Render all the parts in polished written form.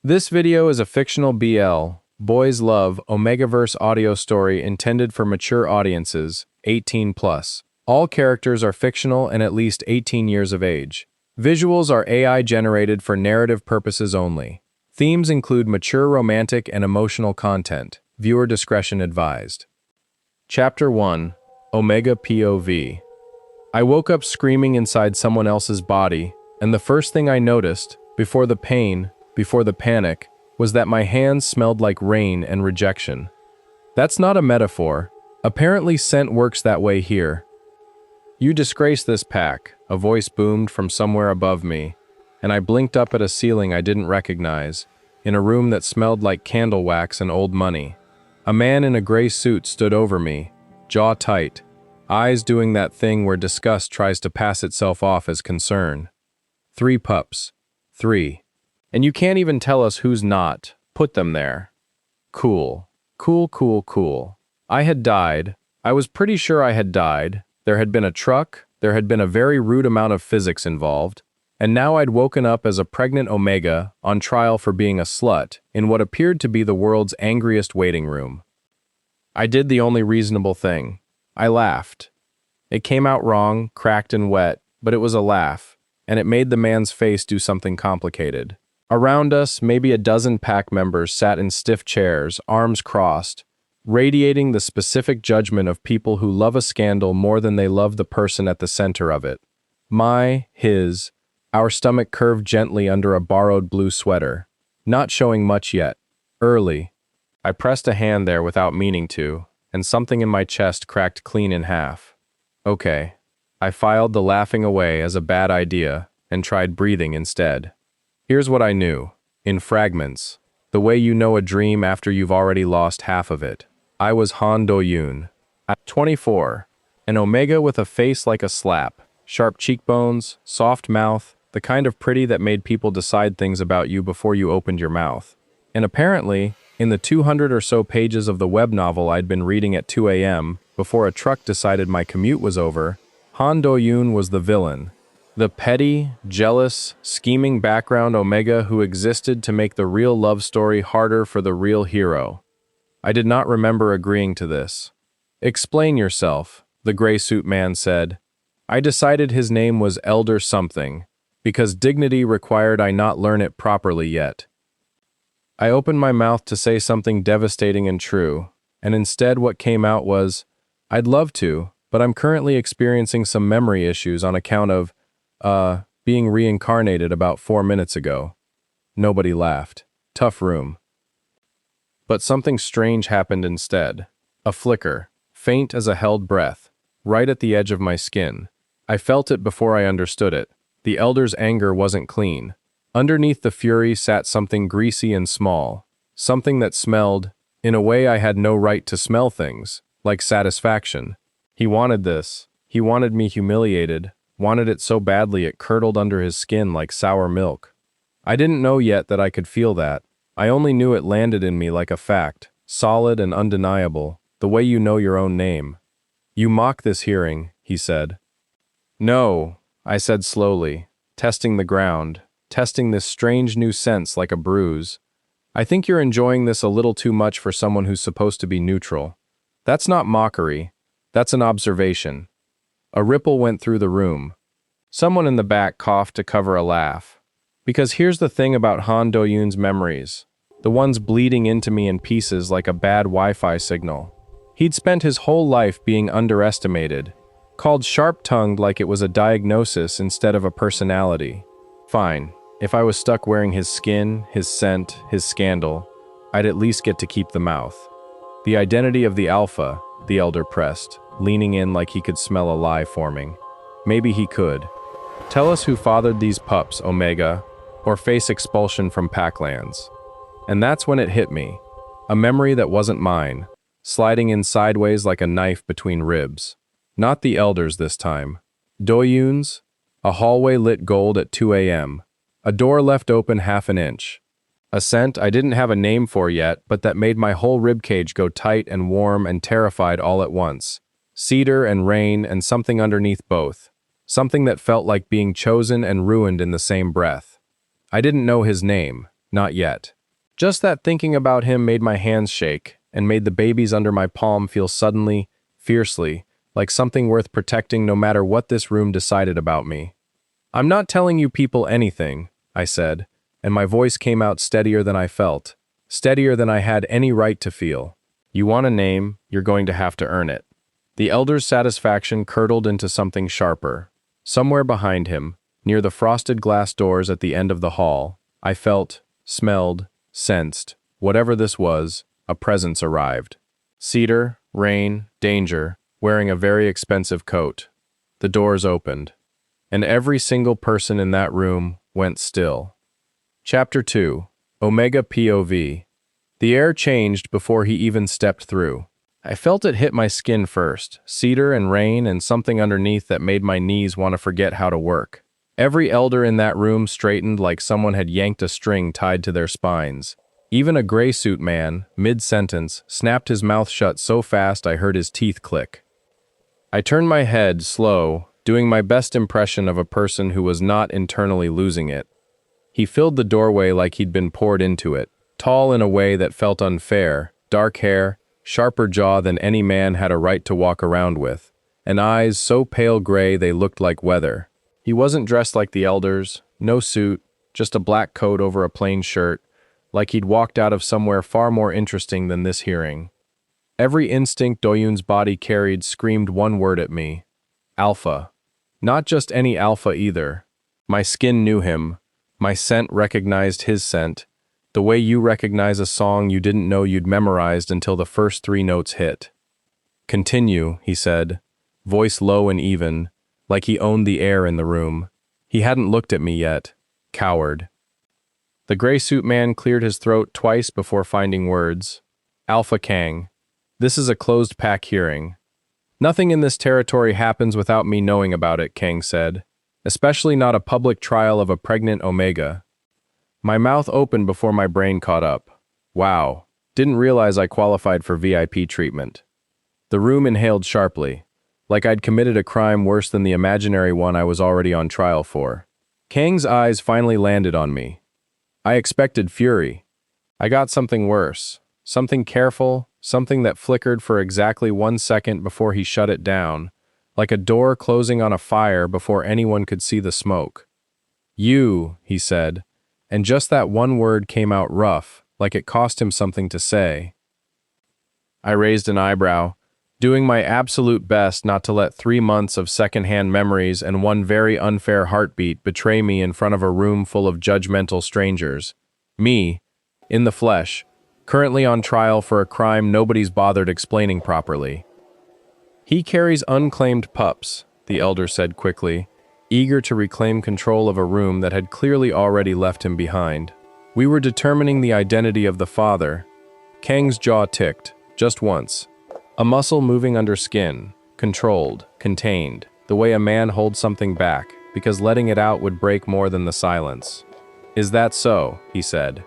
This video is a fictional BL, Boys Love, Omegaverse audio story intended for mature audiences, 18+. All characters are fictional and at least 18 years of age. Visuals are AI generated for narrative purposes only. Themes include mature romantic and emotional content. Viewer discretion advised. Chapter 1, Omega POV. I woke up screaming inside someone else's body, and the first thing I noticed, before the pain, before the panic, was that my hands smelled like rain and rejection. That's not a metaphor. Apparently scent works that way here. "You disgrace this pack," a voice boomed from somewhere above me, and I blinked up at a ceiling I didn't recognize, in a room that smelled like candle wax and old money. A man in a gray suit stood over me, jaw tight, eyes doing that thing where disgust tries to pass itself off as concern. 3 pups. 3. And you can't even tell us who's not. Put them there. Cool. Cool, cool, cool. I had died. I was pretty sure I had died. There had been a truck, there had been a very rude amount of physics involved, and now I'd woken up as a pregnant Omega on trial for being a slut in what appeared to be the world's angriest waiting room. I did the only reasonable thing. I laughed. It came out wrong, cracked and wet, but it was a laugh, and it made the man's face do something complicated. Around us, maybe a dozen pack members sat in stiff chairs, arms crossed, radiating the specific judgment of people who love a scandal more than they love the person at the center of it. Our stomach curved gently under a borrowed blue sweater. Not showing much yet. Early. I pressed a hand there without meaning to, and something in my chest cracked clean in half. Okay. I filed the laughing away as a bad idea, and tried breathing instead. Here's what I knew. In fragments. The way you know a dream after you've already lost half of it. I was Han Do-yoon. At 24. An Omega with a face like a slap. Sharp cheekbones, soft mouth, the kind of pretty that made people decide things about you before you opened your mouth. And apparently, in the 200 or so pages of the web novel I'd been reading at 2 a.m., before a truck decided my commute was over, Han Do-yoon was the villain. The petty, jealous, scheming background Omega who existed to make the real love story harder for the real hero. I did not remember agreeing to this. "Explain yourself," the gray suit man said. I decided his name was Elder something, because dignity required I not learn it properly yet. I opened my mouth to say something devastating and true, and instead what came out was, "I'd love to, but I'm currently experiencing some memory issues on account of, being reincarnated about 4 minutes ago." Nobody laughed. Tough room. But something strange happened instead. A flicker, faint as a held breath, right at the edge of my skin. I felt it before I understood it. The elder's anger wasn't clean. Underneath the fury sat something greasy and small, something that smelled, in a way I had no right to smell things, like satisfaction. He wanted this. He wanted me humiliated, wanted it so badly it curdled under his skin like sour milk. I didn't know yet that I could feel that. I only knew it landed in me like a fact, solid and undeniable, the way you know your own name. "You mock this hearing," he said. "No," I said slowly, testing the ground, testing this strange new sense like a bruise. "I think you're enjoying this a little too much for someone who's supposed to be neutral. That's not mockery. That's an observation." A ripple went through the room. Someone in the back coughed to cover a laugh. Because here's the thing about Han Do-yoon's memories. The ones bleeding into me in pieces like a bad Wi-Fi signal. He'd spent his whole life being underestimated, called sharp-tongued like it was a diagnosis instead of a personality. Fine, if I was stuck wearing his skin, his scent, his scandal, I'd at least get to keep the mouth. "The identity of the alpha," the elder pressed, leaning in like he could smell a lie forming. Maybe he could. "Tell us who fathered these pups, Omega, or face expulsion from Packlands." And that's when it hit me. A memory that wasn't mine, sliding in sideways like a knife between ribs. Not the elder's this time. Do-yoon's? A hallway lit gold at 2 a.m. A door left open half an inch. A scent I didn't have a name for yet, but that made my whole ribcage go tight and warm and terrified all at once. Cedar and rain and something underneath both. Something that felt like being chosen and ruined in the same breath. I didn't know his name, not yet. Just that thinking about him made my hands shake and made the babies under my palm feel suddenly, fiercely, like something worth protecting no matter what this room decided about me. I'm not telling you people anything, I said, and my voice came out steadier than I felt, steadier than I had any right to feel. You want a name, you're going to have to earn it. The elder's satisfaction curdled into something sharper. Somewhere behind him, near the frosted glass doors at the end of the hall, I felt, smelled, sensed, whatever this was, a presence arrived. Cedar, rain, danger, wearing a very expensive coat. The doors opened, and every single person in that room went still. Chapter 2, Omega POV. The air changed before he even stepped through. I felt it hit my skin first, cedar and rain and something underneath that made my knees want to forget how to work. Every elder in that room straightened like someone had yanked a string tied to their spines. Even a gray suit man, mid-sentence, snapped his mouth shut so fast I heard his teeth click. I turned my head, slow, doing my best impression of a person who was not internally losing it. He filled the doorway like he'd been poured into it, tall in a way that felt unfair, dark hair, sharper jaw than any man had a right to walk around with, and eyes so pale gray they looked like weather. He wasn't dressed like the elders, no suit, just a black coat over a plain shirt, like he'd walked out of somewhere far more interesting than this hearing. Every instinct Doyun's body carried screamed one word at me. Alpha. Not just any alpha either. My skin knew him. My scent recognized his scent. The way you recognize a song you didn't know you'd memorized until the first 3 notes hit. Continue, he said, voice low and even, like he owned the air in the room. He hadn't looked at me yet. Coward. The gray suit man cleared his throat twice before finding words. Alpha Kang. This is a closed pack hearing. Nothing in this territory happens without me knowing about it, Kang said. Especially not a public trial of a pregnant Omega. My mouth opened before my brain caught up. Wow. Didn't realize I qualified for VIP treatment. The room inhaled sharply, like I'd committed a crime worse than the imaginary one I was already on trial for. Kang's eyes finally landed on me. I expected fury. I got something worse. Something careful, something that flickered for exactly 1 second before he shut it down, like a door closing on a fire before anyone could see the smoke. You, he said, and just that one word came out rough, like it cost him something to say. I raised an eyebrow, doing my absolute best not to let 3 months of secondhand memories and one very unfair heartbeat betray me in front of a room full of judgmental strangers. Me, in the flesh, currently on trial for a crime nobody's bothered explaining properly. He carries unclaimed pups, the elder said quickly, eager to reclaim control of a room that had clearly already left him behind. We were determining the identity of the father. Kang's jaw ticked, just once. A muscle moving under skin, controlled, contained, the way a man holds something back, because letting it out would break more than the silence. Is that so? He said.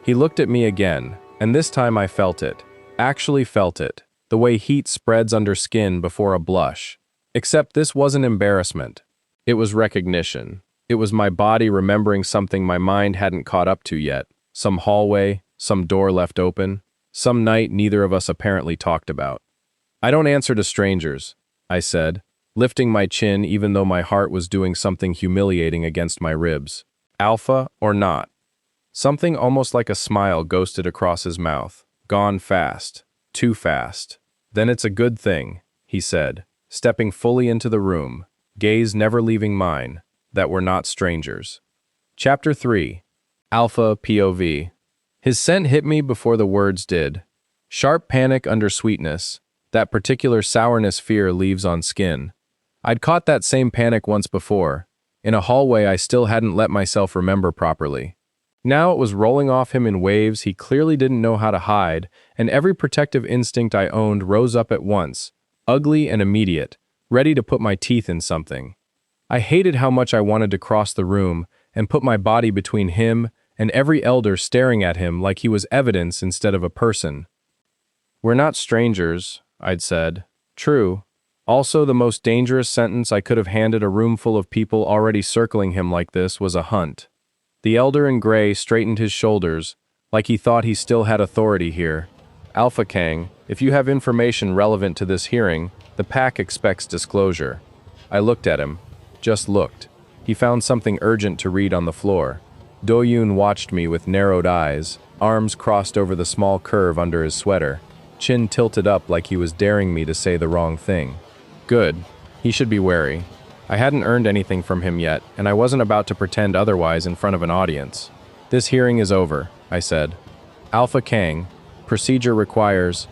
He looked at me again, and this time I felt it, actually felt it, the way heat spreads under skin before a blush. Except this wasn't embarrassment. It was recognition. It was my body remembering something my mind hadn't caught up to yet. Some hallway, some door left open, some night neither of us apparently talked about. I don't answer to strangers, I said, lifting my chin even though my heart was doing something humiliating against my ribs. Alpha or not? Something almost like a smile ghosted across his mouth. Gone fast. Too fast. Then it's a good thing, he said, stepping fully into the room, gaze never leaving mine, that we're not strangers. Chapter 3. Alpha POV. His scent hit me before the words did. Sharp panic under sweetness, that particular sourness fear leaves on skin. I'd caught that same panic once before, in a hallway I still hadn't let myself remember properly. Now it was rolling off him in waves he clearly didn't know how to hide, and every protective instinct I owned rose up at once, ugly and immediate, ready to put my teeth in something. I hated how much I wanted to cross the room and put my body between him and every elder staring at him like he was evidence instead of a person. We're not strangers, I'd said. True. Also, the most dangerous sentence I could have handed a room full of people already circling him like this was a hunt. The elder in gray straightened his shoulders, like he thought he still had authority here. Alpha Kang, if you have information relevant to this hearing, the pack expects disclosure. I looked at him. Just looked. He found something urgent to read on the floor. Do-yoon watched me with narrowed eyes, arms crossed over the small curve under his sweater, chin tilted up like he was daring me to say the wrong thing. Good. He should be wary. I hadn't earned anything from him yet, and I wasn't about to pretend otherwise in front of an audience. This hearing is over, I said. Alpha Kang, procedure requires...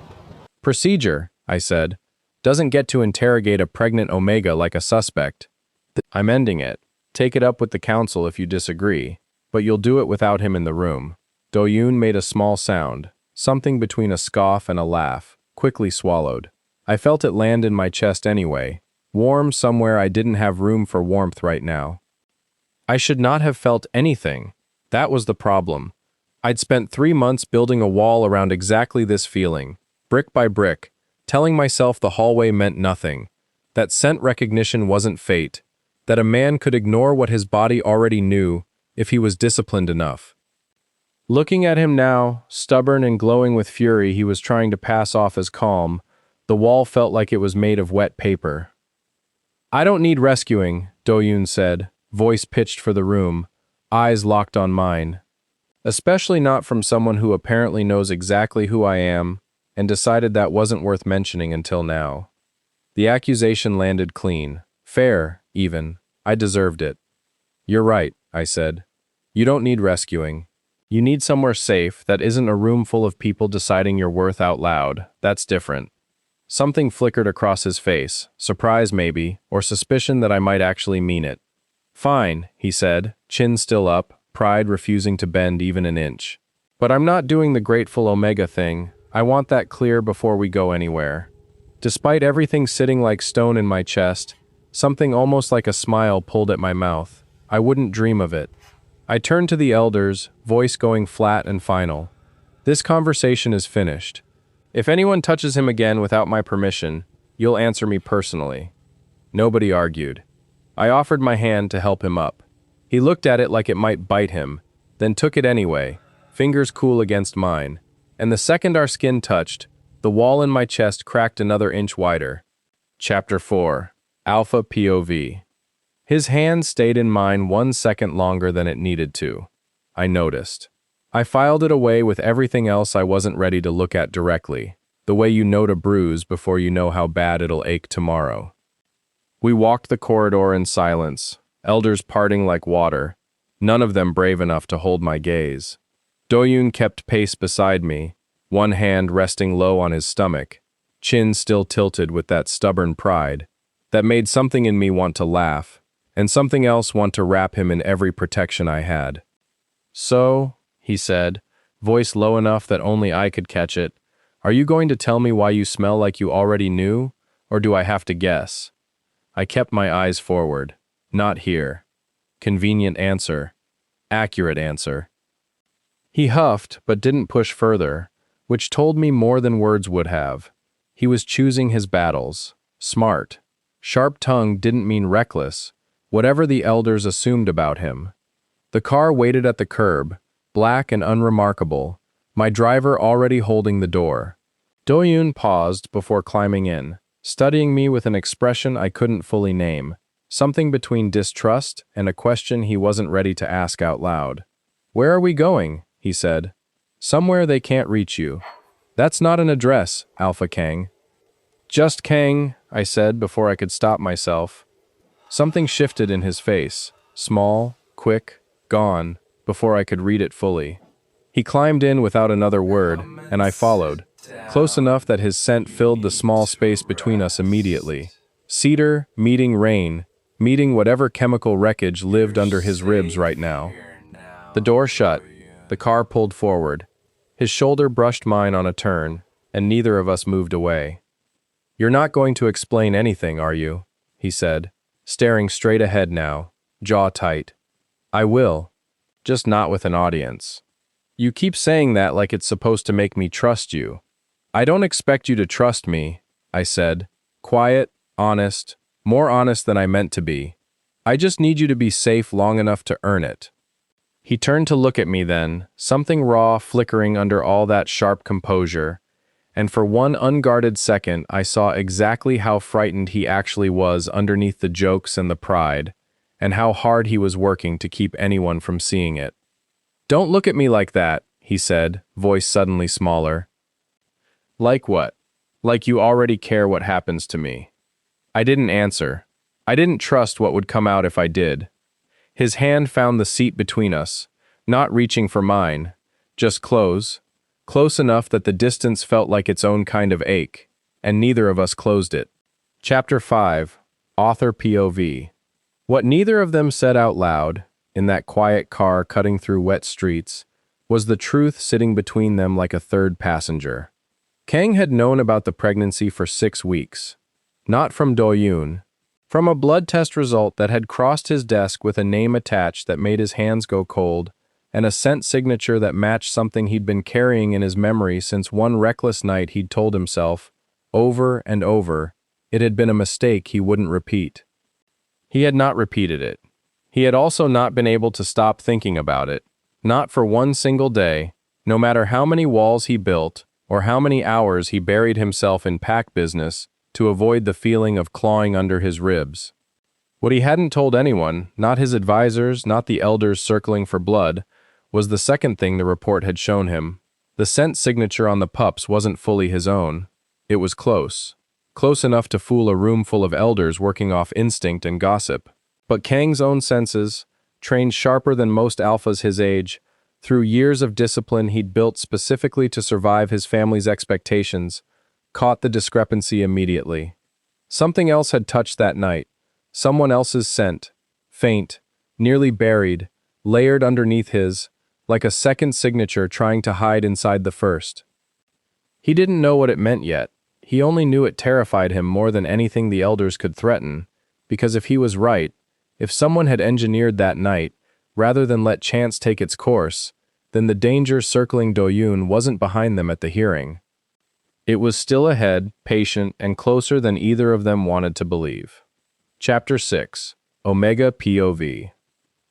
Procedure, I said, doesn't get to interrogate a pregnant Omega like a suspect. I'm ending it. Take it up with the council if you disagree, but you'll do it without him in the room. Do-yoon made a small sound, something between a scoff and a laugh, quickly swallowed. I felt it land in my chest anyway, warm somewhere I didn't have room for warmth right now. I should not have felt anything. That was the problem. I'd spent 3 months building a wall around exactly this feeling, brick by brick, telling myself the hallway meant nothing, that scent recognition wasn't fate, that a man could ignore what his body already knew if he was disciplined enough. Looking at him now, stubborn and glowing with fury he was trying to pass off as calm, the wall felt like it was made of wet paper. I don't need rescuing, Do-yoon said, voice pitched for the room, eyes locked on mine. Especially not from someone who apparently knows exactly who I am and decided that wasn't worth mentioning until now. The accusation landed clean. Fair, even. I deserved it. You're right, I said. You don't need rescuing. You need somewhere safe that isn't a room full of people deciding your worth out loud. That's different. Something flickered across his face, surprise maybe, or suspicion that I might actually mean it. Fine, he said, chin still up, pride refusing to bend even an inch. But I'm not doing the grateful Omega thing. I want that clear before we go anywhere. Despite everything sitting like stone in my chest, something almost like a smile pulled at my mouth. I wouldn't dream of it. I turned to the elders, voice going flat and final. This conversation is finished. If anyone touches him again without my permission, you'll answer me personally. Nobody argued. I offered my hand to help him up. He looked at it like it might bite him, then took it anyway, fingers cool against mine, and the second our skin touched, the wall in my chest cracked another inch wider. Chapter 4. Alpha POV. His hand stayed in mine 1 second longer than it needed to. I noticed. I filed it away with everything else I wasn't ready to look at directly, the way you note a bruise before you know how bad it'll ache tomorrow. We walked the corridor in silence, elders parting like water, none of them brave enough to hold my gaze. Do-yoon kept pace beside me, one hand resting low on his stomach, chin still tilted with that stubborn pride that made something in me want to laugh, and something else want to wrap him in every protection I had. So, he said, voice low enough that only I could catch it, are you going to tell me why you smell like you already knew, or do I have to guess? I kept my eyes forward. Not here. Convenient answer. Accurate answer. He huffed, but didn't push further, which told me more than words would have. He was choosing his battles. Smart. Sharp tongue didn't mean reckless, whatever the elders assumed about him. The car waited at the curb, black and unremarkable, my driver already holding the door. Do-yoon paused before climbing in, studying me with an expression I couldn't fully name, something between distrust and a question he wasn't ready to ask out loud. Where are we going? He said. Somewhere they can't reach you. That's not an address, Alpha Kang. Just Kang, I said before I could stop myself. Something shifted in his face, small, quick, gone, before I could read it fully. He climbed in without another word, and I followed, close enough that his scent filled the small space between us immediately. Cedar, meeting rain, meeting whatever chemical wreckage lived under his ribs right now. The door shut. The car pulled forward. His shoulder brushed mine on a turn, and neither of us moved away. You're not going to explain anything, are you? He said, staring straight ahead now, jaw tight. I will, just not with an audience. You keep saying that like it's supposed to make me trust you. I don't expect you to trust me, I said, quiet, honest, more honest than I meant to be. I just need you to be safe long enough to earn it. He turned to look at me then, something raw flickering under all that sharp composure, and for one unguarded second I saw exactly how frightened he actually was underneath the jokes and the pride, and how hard he was working to keep anyone from seeing it. "Don't look at me like that," he said, voice suddenly smaller. "Like what? Like you already care what happens to me." I didn't answer. I didn't trust what would come out if I did. His hand found the seat between us, not reaching for mine, just close enough that the distance felt like its own kind of ache, and neither of us closed it. Chapter 5. Author POV. What neither of them said out loud, in that quiet car cutting through wet streets, was the truth sitting between them like a third passenger. Kang had known about the pregnancy for 6 weeks. Not from Do-yoon. From a blood test result that had crossed his desk with a name attached that made his hands go cold, and a scent signature that matched something he'd been carrying in his memory since one reckless night he'd told himself, over and over, it had been a mistake he wouldn't repeat. He had not repeated it. He had also not been able to stop thinking about it, not for one single day, no matter how many walls he built, or how many hours he buried himself in pack business to avoid the feeling of clawing under his ribs. What he hadn't told anyone, not his advisors, not the elders circling for blood, was the second thing the report had shown him. The scent signature on the pups wasn't fully his own. It was close. Close enough to fool a room full of elders working off instinct and gossip. But Kang's own senses, trained sharper than most alphas his age, through years of discipline he'd built specifically to survive his family's expectations, caught the discrepancy immediately. Something else had touched that night. Someone else's scent, faint, nearly buried, layered underneath his, like a second signature trying to hide inside the first. He didn't know what it meant yet. He only knew it terrified him more than anything the elders could threaten, because if he was right, if someone had engineered that night, rather than let chance take its course, then the danger circling Do-yoon wasn't behind them at the hearing. It was still ahead, patient, and closer than either of them wanted to believe. Chapter 6. Omega POV.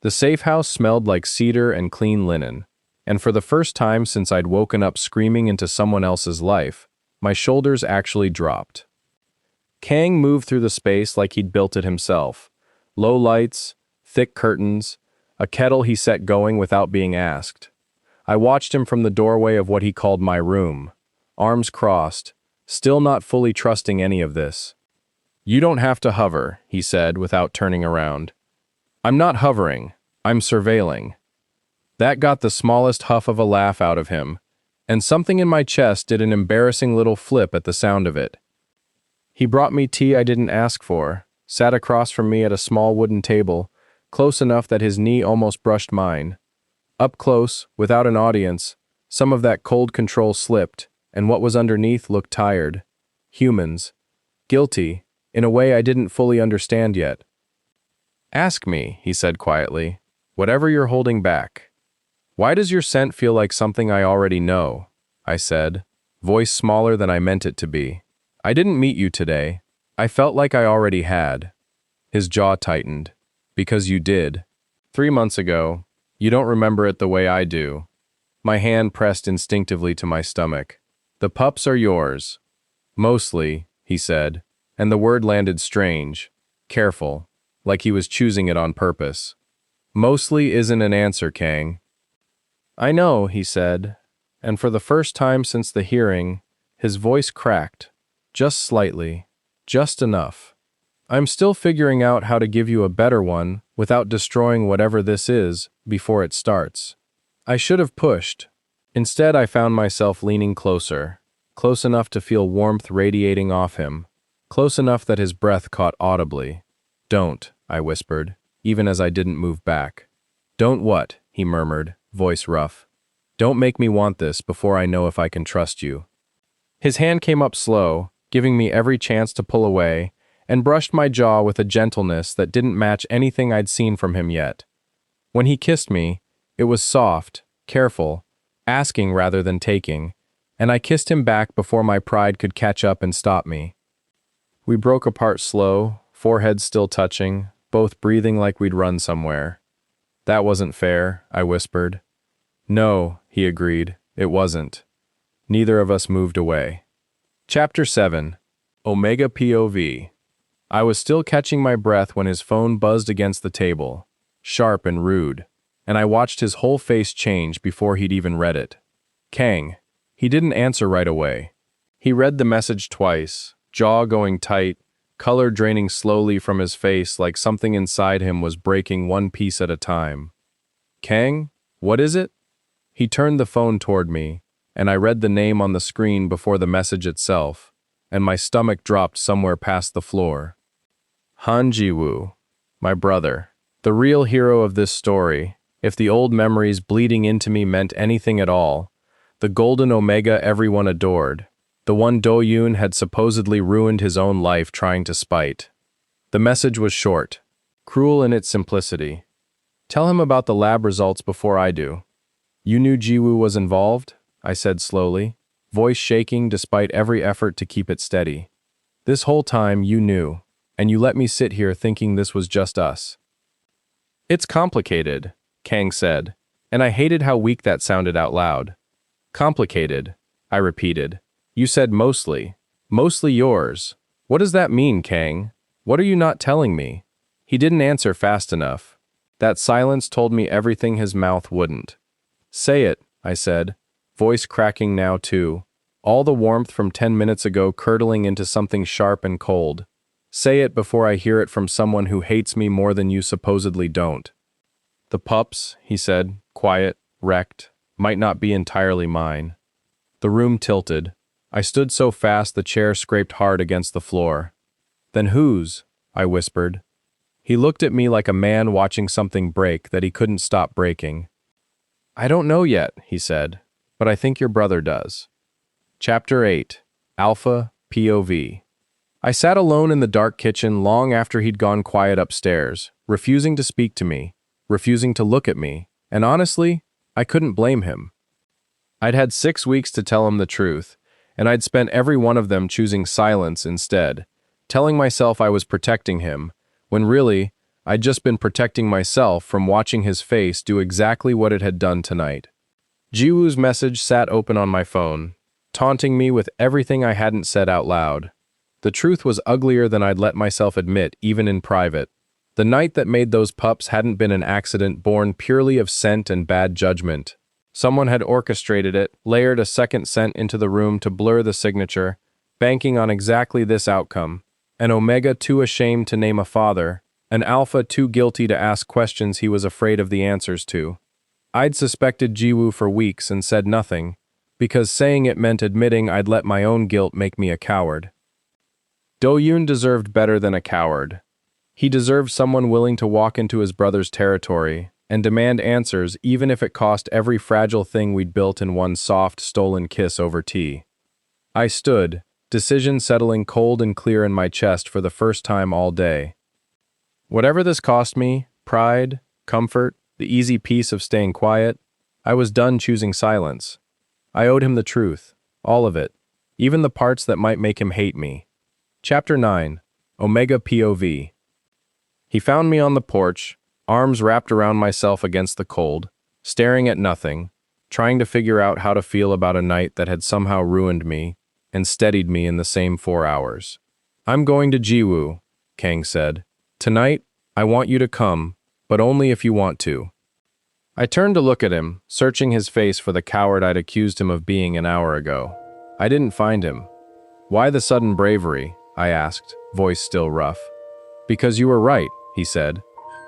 The safe house smelled like cedar and clean linen, and for the first time since I'd woken up screaming into someone else's life, my shoulders actually dropped. Kang moved through the space like he'd built it himself. Low lights, thick curtains, a kettle he set going without being asked. I watched him from the doorway of what he called my room, arms crossed, still not fully trusting any of this. "You don't have to hover," he said without turning around. "I'm not hovering, I'm surveilling." That got the smallest huff of a laugh out of him, and something in my chest did an embarrassing little flip at the sound of it. He brought me tea I didn't ask for, sat across from me at a small wooden table, close enough that his knee almost brushed mine. Up close, without an audience, some of that cold control slipped, and what was underneath looked tired. Humans. Guilty, in a way I didn't fully understand yet. "Ask me," he said quietly, "whatever you're holding back." "Why does your scent feel like something I already know?" I said, voice smaller than I meant it to be. "I didn't meet you today. I felt like I already had." His jaw tightened. "Because you did. 3 months ago. You don't remember it the way I do." My hand pressed instinctively to my stomach. "The pups are yours." "Mostly," he said, and the word landed strange, careful, like he was choosing it on purpose. "Mostly isn't an answer, Kang." "I know," he said, and for the first time since the hearing, his voice cracked, just slightly, just enough. "I'm still figuring out how to give you a better one without destroying whatever this is before it starts." I should have pushed. Instead, I found myself leaning closer, close enough to feel warmth radiating off him, close enough that his breath caught audibly. "Don't," I whispered, even as I didn't move back. "Don't what?" he murmured, voice rough. "Don't make me want this before I know if I can trust you." His hand came up slow, giving me every chance to pull away, and brushed my jaw with a gentleness that didn't match anything I'd seen from him yet. When he kissed me, it was soft, careful, asking rather than taking, and I kissed him back before my pride could catch up and stop me. We broke apart slow, foreheads still touching, both breathing like we'd run somewhere. That wasn't fair, I whispered. No, he agreed, it wasn't. Neither of us moved away. Chapter 7. Omega POV. I was still catching my breath when his phone buzzed against the table, sharp and rude, and I watched his whole face change before he'd even read it. Kang. He didn't answer right away. He read the message twice, jaw going tight, color draining slowly from his face like something inside him was breaking one piece at a time. Kang, what is it? He turned the phone toward me, and I read the name on the screen before the message itself, and my stomach dropped somewhere past the floor. Han Ji-woo, my brother, the real hero of this story, if the old memories bleeding into me meant anything at all, the golden Omega everyone adored, the one Do-yoon had supposedly ruined his own life trying to spite. The message was short, cruel in its simplicity. Tell him about the lab results before I do. You knew Ji-woo was involved? I said slowly, voice shaking despite every effort to keep it steady. This whole time you knew, and you let me sit here thinking this was just us. It's complicated, Kang said, and I hated how weak that sounded out loud. Complicated, I repeated. You said mostly. Mostly yours. What does that mean, Kang? What are you not telling me? He didn't answer fast enough. That silence told me everything his mouth wouldn't. Say it, I said, voice cracking now too, all the warmth from 10 minutes ago curdling into something sharp and cold. Say it before I hear it from someone who hates me more than you supposedly don't. The pups, he said, quiet, wrecked, might not be entirely mine. The room tilted. I stood so fast the chair scraped hard against the floor. Then whose? I whispered. He looked at me like a man watching something break that he couldn't stop breaking. I don't know yet, he said, but I think your brother does. Chapter 8. Alpha POV. I sat alone in the dark kitchen long after he'd gone quiet upstairs, refusing to speak to me, refusing to look at me, and honestly, I couldn't blame him. I'd had 6 weeks to tell him the truth, and I'd spent every one of them choosing silence instead, telling myself I was protecting him, when really, I'd just been protecting myself from watching his face do exactly what it had done tonight. Ji-woo's message sat open on my phone, taunting me with everything I hadn't said out loud. The truth was uglier than I'd let myself admit, even in private. The night that made those pups hadn't been an accident born purely of scent and bad judgment. Someone had orchestrated it, layered a second scent into the room to blur the signature, banking on exactly this outcome. An Omega too ashamed to name a father, an Alpha too guilty to ask questions he was afraid of the answers to. I'd suspected Ji-woo for weeks and said nothing, because saying it meant admitting I'd let my own guilt make me a coward. Do-yoon deserved better than a coward. He deserved someone willing to walk into his brother's territory and demand answers even if it cost every fragile thing we'd built in one soft, stolen kiss over tea. I stood, decision settling cold and clear in my chest for the first time all day. Whatever this cost me, pride, comfort, the easy peace of staying quiet, I was done choosing silence. I owed him the truth, all of it, even the parts that might make him hate me. Chapter 9. Omega POV. He found me on the porch, arms wrapped around myself against the cold, staring at nothing, trying to figure out how to feel about a night that had somehow ruined me and steadied me in the same 4 hours. I'm going to Ji-woo, Kang said. Tonight, I want you to come, but only if you want to. I turned to look at him, searching his face for the coward I'd accused him of being an hour ago. I didn't find him. Why the sudden bravery? I asked, voice still rough. Because you were right, he said.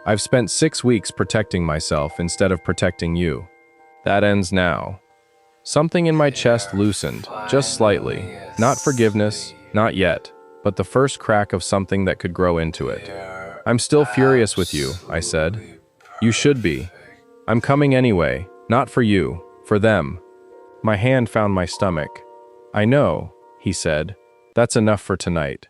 I've spent 6 weeks protecting myself instead of protecting you. That ends now. Something in my chest loosened, just slightly. Not forgiveness, not yet, but the first crack of something that could grow into it. I'm still furious with you, I said. You should be. I'm coming anyway, not for you, for them. My hand found my stomach. I know, he said. That's enough for tonight.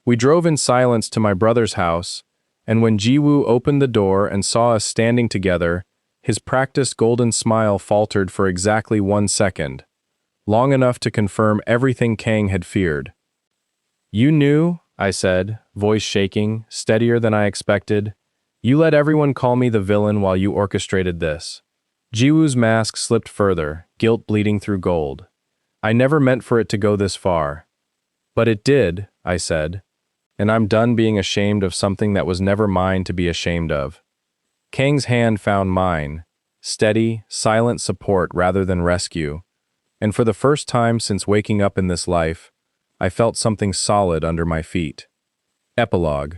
We drove in silence to my brother's house, and when Ji-woo opened the door and saw us standing together, his practiced golden smile faltered for exactly 1 second, long enough to confirm everything Kang had feared. You knew, I said, voice shaking, steadier than I expected. You let everyone call me the villain while you orchestrated this. Jiwoo's mask slipped further, guilt bleeding through gold. I never meant for it to go this far. But it did, I said. And I'm done being ashamed of something that was never mine to be ashamed of. Kang's hand found mine, steady, silent support rather than rescue. And for the first time since waking up in this life, I felt something solid under my feet. Epilogue.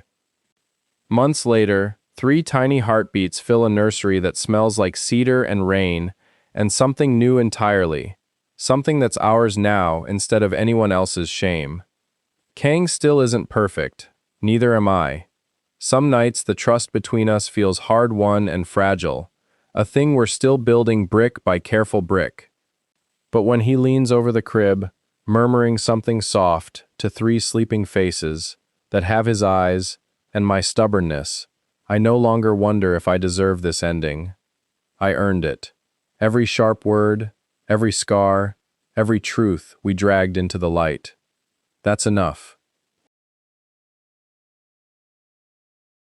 Months later, 3 tiny heartbeats fill a nursery that smells like cedar and rain, and something new entirely. Something that's ours now instead of anyone else's shame. Kang still isn't perfect, neither am I. Some nights the trust between us feels hard-won and fragile, a thing we're still building brick by careful brick. But when he leans over the crib, murmuring something soft to 3 sleeping faces that have his eyes and my stubbornness, I no longer wonder if I deserve this ending. I earned it. Every sharp word, every scar, every truth we dragged into the light. That's enough.